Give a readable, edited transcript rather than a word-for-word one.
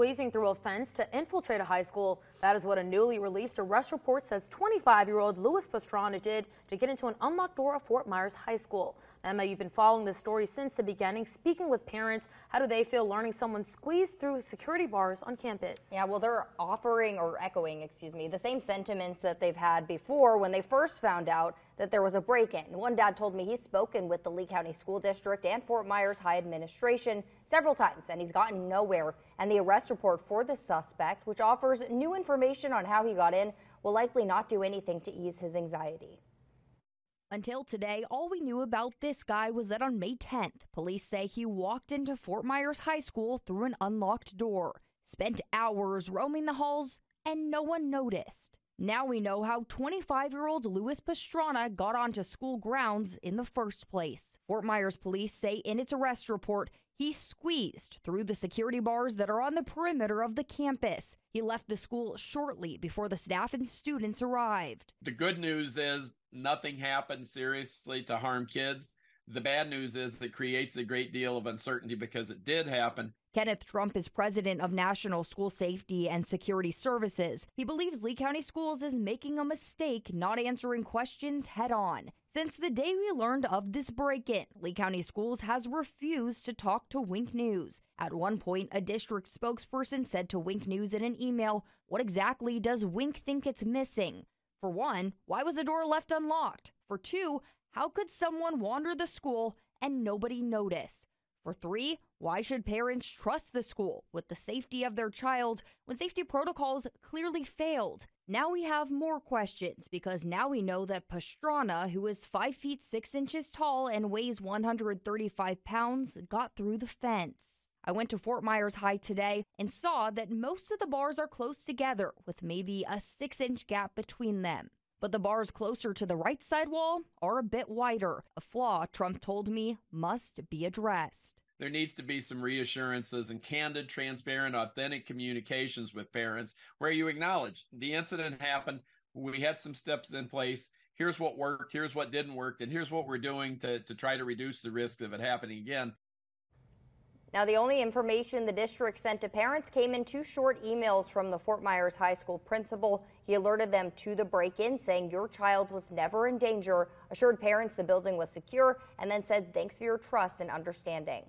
squeezing through a fence to infiltrate a high school. That is what a newly released arrest report says 25-year-old Luis Pastrana did to get into an unlocked door of Fort Myers High School. Emma, you've been following this story since the beginning, speaking with parents. How do they feel learning someone squeezed through security bars on campus? Yeah, well, they're echoing, the same sentiments that they've had before when they first found out that there was a break-in. One dad told me he's spoken with the Lee County School District and Fort Myers High administration several times, and he's gotten nowhere. And the arrest report for the suspect, which offers new information on how he got in, will likely not do anything to ease his anxiety. Until today, all we knew about this guy was that on May 10th, police say he walked into Fort Myers High School through an unlocked door, spent hours roaming the halls, and no one noticed. Now we know how 25-year-old Luis Pastrana got onto school grounds in the first place. Fort Myers police say in its arrest report, he squeezed through the security bars that are on the perimeter of the campus. He left the school shortly before the staff and students arrived. The good news is nothing happened seriously to harm kids. The bad news is it creates a great deal of uncertainty because it did happen. Kenneth Trump is president of National School Safety and Security Services. He believes Lee County Schools is making a mistake not answering questions head on. Since the day we learned of this break-in, Lee County Schools has refused to talk to Wink News. At one point, a district spokesperson said to Wink News in an email, "What exactly does Wink think it's missing? For one, why was the door left unlocked? For two, how could someone wander the school and nobody notice? For three, why should parents trust the school with the safety of their child when safety protocols clearly failed?" Now we have more questions because now we know that Pastrana, who is 5 feet 6 inches tall and weighs 135 pounds, got through the fence. I went to Fort Myers High today and saw that most of the bars are close together with maybe a 6-inch gap between them. But the bars closer to the right side wall are a bit wider, a flaw Trump told me must be addressed. There needs to be some reassurances and candid, transparent, authentic communications with parents where you acknowledge the incident happened. We had some steps in place. Here's what worked. Here's what didn't work. And here's what we're doing to try to reduce the risk of it happening again. Now, the only information the district sent to parents came in 2 short emails from the Fort Myers High School principal. He alerted them to the break-in, saying your child was never in danger, assured parents the building was secure, and then said thanks for your trust and understanding.